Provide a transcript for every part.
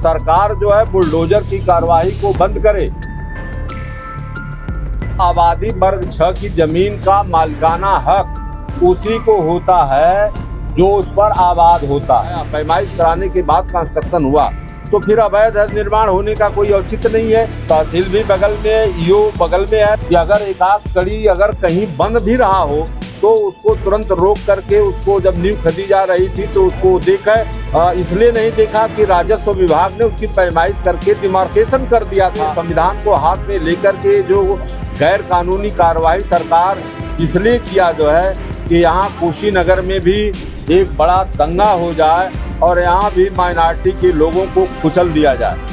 सरकार जो है बुलडोजर की कार्रवाई को बंद करे। आबादी वर्ग 6 की जमीन का मालिकाना हक उसी को होता है जो उस पर आबाद होता है। पैमाइश कराने के बाद कंस्ट्रक्शन हुआ तो फिर अवैध निर्माण होने का कोई औचित्य नहीं है। तहसील भी बगल में, ईओ बगल में है कि अगर एक आध कड़ी अगर कहीं बन भी रहा हो तो उसको तुरंत रोक करके उसको जब नींव खदी जा रही थी तो उसको देखा, इसलिए नहीं देखा कि राजस्व विभाग ने उसकी पैमाइश करके डिमार्केशन कर दिया था। संविधान को हाथ में लेकर के जो गैर कानूनी कार्रवाई सरकार इसलिए किया जो है कि यहाँ कुशीनगर में भी एक बड़ा दंगा हो जाए और यहाँ भी माइनॉरिटी के लोगों को कुचल दिया जाए।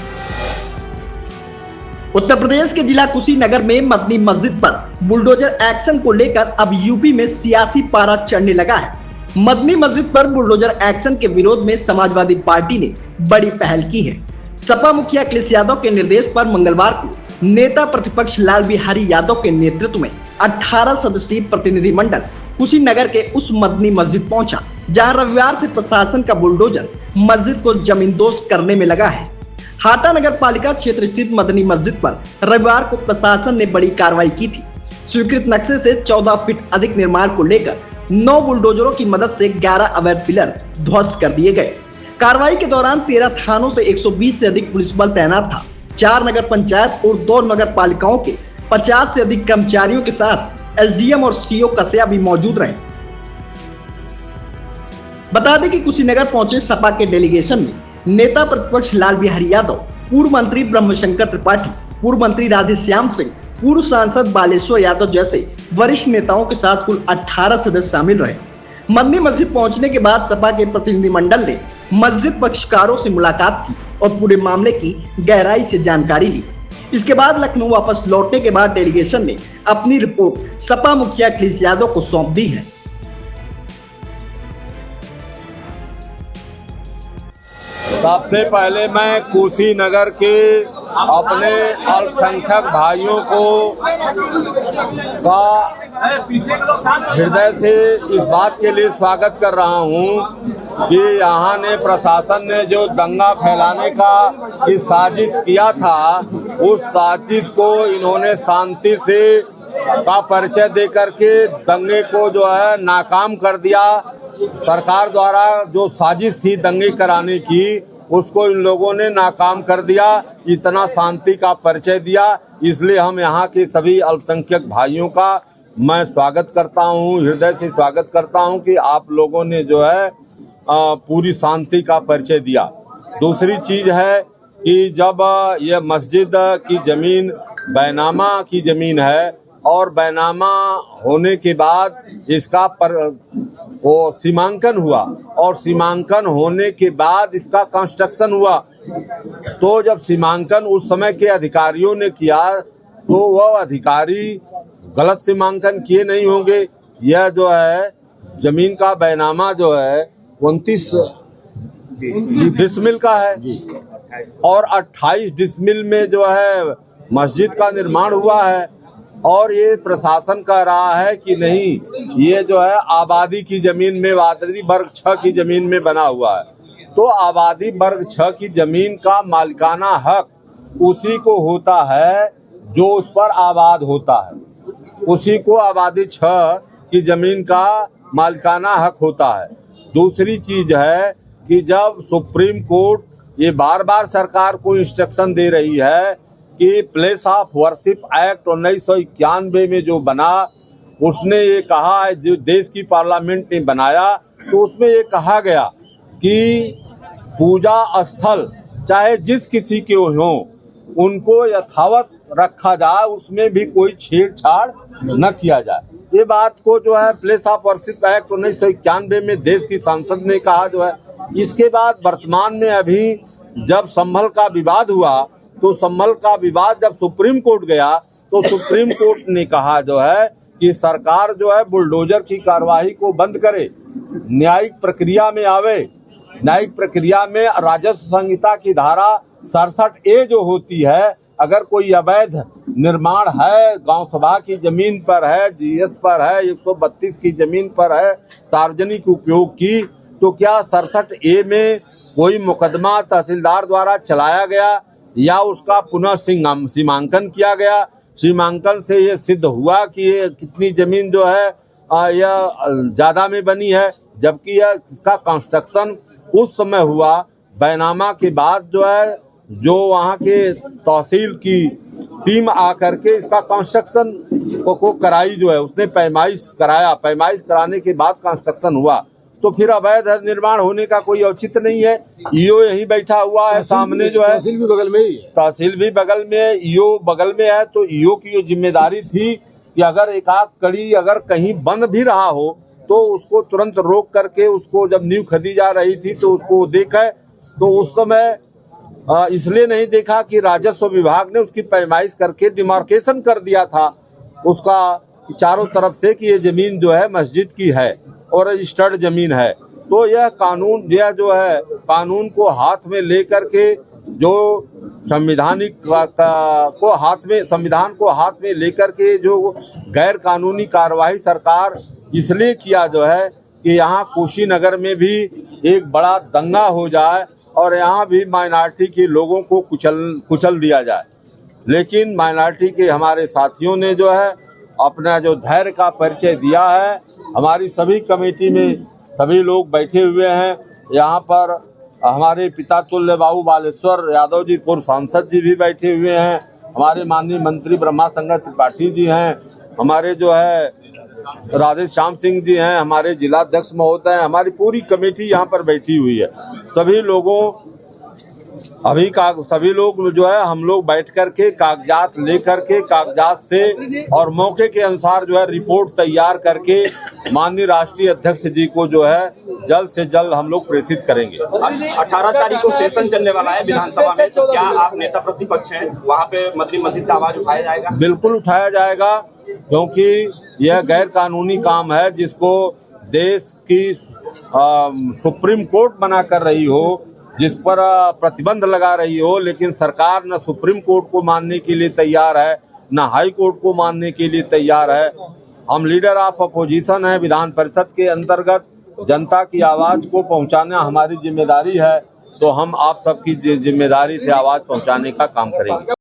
उत्तर प्रदेश के जिला कुशीनगर में मदनी मस्जिद पर बुलडोजर एक्शन को लेकर अब यूपी में सियासी पारा चढ़ने लगा है। मदनी मस्जिद पर बुलडोजर एक्शन के विरोध में समाजवादी पार्टी ने बड़ी पहल की है। सपा मुखिया अखिलेश यादव के निर्देश पर मंगलवार को नेता प्रतिपक्ष लाल बिहारी यादव के नेतृत्व में 18 सदस्यीय प्रतिनिधिमंडल कुशीनगर के उस मदनी मस्जिद पहुंचा, जहां रविवार से प्रशासन का बुलडोजर मस्जिद को जमींदोज करने में लगा है। हाटा नगर पालिका क्षेत्र स्थित मदनी मस्जिद पर रविवार को प्रशासन ने बड़ी कार्रवाई की थी। स्वीकृत नक्शे से 14 फीट अधिक निर्माण को लेकर 9 बुलडोजरों की मदद से 11 अवैध पिलर ध्वस्त कर दिए गए। कार्रवाई के दौरान 13 थानों से 120 से अधिक पुलिस बल तैनात था। 4 नगर पंचायत और 2 नगर पालिकाओं के 50 से अधिक कर्मचारियों के साथ एसडीएम और सीओ कसिया भी मौजूद रहे। बता दें कि कुशीनगर पहुंचे सपा के डेलीगेशन में नेता प्रतिपक्ष लाल बिहारी यादव, पूर्व मंत्री ब्रह्मशंकर त्रिपाठी, पूर्व मंत्री राधेश्याम सिंह, पूर्व सांसद बालेश्वर यादव जैसे वरिष्ठ नेताओं के साथ कुल 18 सदस्य शामिल रहे। मदनी मस्जिद पहुंचने के बाद सपा के प्रतिनिधिमंडल ने मस्जिद पक्षकारों से मुलाकात की और पूरे मामले की गहराई से जानकारी ली। इसके बाद लखनऊ वापस लौटने के बाद डेलीगेशन ने अपनी रिपोर्ट सपा मुखिया अखिलेश यादव को सौंप दी है। सबसे पहले मैं कुशीनगर के अपने अल्पसंख्यक भाइयों को हृदय से इस बात के लिए स्वागत कर रहा हूं कि यहाँ ने प्रशासन ने जो दंगा फैलाने का इस साजिश किया था, उस साजिश को इन्होंने शांति से का परिचय देकर के दंगे को जो है नाकाम कर दिया। सरकार द्वारा जो साजिश थी दंगे कराने की, उसको इन लोगों ने नाकाम कर दिया। इतना शांति का परिचय दिया, इसलिए हम यहाँ के सभी अल्पसंख्यक भाइयों का मैं स्वागत करता हूँ, हृदय से स्वागत करता हूँ कि आप लोगों ने जो है पूरी शांति का परिचय दिया। दूसरी चीज है कि जब यह मस्जिद की जमीन बैनामा की जमीन है और बैनामा होने के बाद इसका वो सीमांकन हुआ और सीमांकन होने के बाद इसका कंस्ट्रक्शन हुआ, तो जब सीमांकन उस समय के अधिकारियों ने किया तो वह अधिकारी गलत सीमांकन किए नहीं होंगे। यह जो है जमीन का बैनामा जो है 29 डिसमिल का है और 28 डिसमिल में जो है मस्जिद का निर्माण हुआ है। और ये प्रशासन कह रहा है कि नहीं, ये जो है आबादी की जमीन में, आबादी वर्ग 6 की जमीन में बना हुआ है। तो आबादी वर्ग 6 की जमीन का मालिकाना हक उसी को होता है जो उस पर आबाद होता है, उसी को आबादी 6 की जमीन का मालिकाना हक होता है। दूसरी चीज है कि जब सुप्रीम कोर्ट ये बार बार सरकार को इंस्ट्रक्शन दे रही है कि प्लेस ऑफ वर्शिप एक्ट 1991 में जो बना, उसने ये कहा है, जो देश की पार्लियामेंट ने बनाया, तो उसमें ये कहा गया कि पूजा स्थल चाहे जिस किसी के हों उनको यथावत रखा जाए, उसमें भी कोई छेड़छाड़ न किया जाए। ये बात को जो है प्लेस ऑफ वर्शिप एक्ट 1991 में देश की संसद ने कहा जो है। इसके बाद वर्तमान में अभी जब संभल का विवाद हुआ, तो संभल का विवाद जब सुप्रीम कोर्ट गया तो सुप्रीम कोर्ट ने कहा जो है कि सरकार जो है बुलडोजर की कार्रवाई को बंद करे, न्यायिक प्रक्रिया में आवे। न्यायिक प्रक्रिया में राजस्व संहिता की धारा 67A जो होती है, अगर कोई अवैध निर्माण है, गांव सभा की जमीन पर है, जीएस पर है, 132 की जमीन पर है, सार्वजनिक उपयोग की, तो क्या 67A में कोई मुकदमा तहसीलदार द्वारा चलाया गया या उसका पुनः सीमांकन किया गया। सीमांकन से ये सिद्ध हुआ कि ये कितनी जमीन जो है यह ज्यादा में बनी है, जबकि यह इसका कंस्ट्रक्शन उस समय हुआ बैनामा के बाद जो है, जो वहाँ के तहसील की टीम आकर के इसका कंस्ट्रक्शन को कराई, जो है उसने पैमाइश कराया, पैमाइश कराने के बाद कंस्ट्रक्शन हुआ। तो फिर अवैध निर्माण होने का कोई औचित्य नहीं है। ईओ यहीं बैठा हुआ है सामने, जो है तहसील भी बगल में ही है, तहसील भी बगल में है, ईओ बगल में है। तो ईओ की जो जिम्मेदारी थी कि अगर एक आध कड़ी अगर कहीं बंद भी रहा हो तो उसको तुरंत रोक करके, उसको जब नींव खदी जा रही थी तो उसको देखा। तो उस समय इसलिए नहीं देखा कि राजस्व विभाग ने उसकी पैमाइश करके डिमार्केशन कर दिया था उसका चारों तरफ से कि ये जमीन जो है मस्जिद की है और रजिस्टर्ड जमीन है। तो यह कानून, यह जो है कानून को हाथ में लेकर के, जो संविधान को हाथ में लेकर के जो गैर कानूनी कार्यवाही सरकार इसलिए किया जो है कि यहाँ कुशीनगर में भी एक बड़ा दंगा हो जाए और यहाँ भी माइनॉरिटी के लोगों को कुचल दिया जाए। लेकिन माइनॉरिटी के हमारे साथियों ने जो है अपना जो धैर्य का परिचय दिया है। हमारी सभी कमेटी में सभी लोग बैठे हुए हैं। यहाँ पर हमारे पिता तुल्य बाबू बालेश्वर यादव जी पूर्व सांसद जी भी बैठे हुए हैं। हमारे माननीय मंत्री ब्रह्मा शंकर त्रिपाठी जी हैं। हमारे जो है राधे श्याम सिंह जी हैं। हमारे जिलाध्यक्ष महोदय हैं। हमारी पूरी कमेटी यहाँ पर बैठी हुई है। सभी लोग जो है हम लोग बैठ कर के कागजात लेकर के, कागजात से और मौके के अनुसार जो है रिपोर्ट तैयार करके माननीय राष्ट्रीय अध्यक्ष जी को जो है जल्द से जल्द हम लोग प्रेषित करेंगे। 18 तारीख को सेशन चलने वाला है विधानसभा में, तो क्या आप नेता प्रतिपक्ष हैं, वहाँ पे मदनी मस्जिद का आवाज उठाया जाएगा? बिल्कुल उठाया जाएगा, क्योंकि यह गैर कानूनी काम है जिसको देश की सुप्रीम कोर्ट बना कर रही हो, जिस पर प्रतिबंध लगा रही हो, लेकिन सरकार न सुप्रीम कोर्ट को मानने के लिए तैयार है, न हाई कोर्ट को मानने के लिए तैयार है। हम लीडर ऑफ अपोजिशन हैं। विधान परिषद के अंतर्गत जनता की आवाज को पहुंचाना हमारी जिम्मेदारी है, तो हम आप सबकी जिम्मेदारी से आवाज पहुंचाने का काम करेंगे।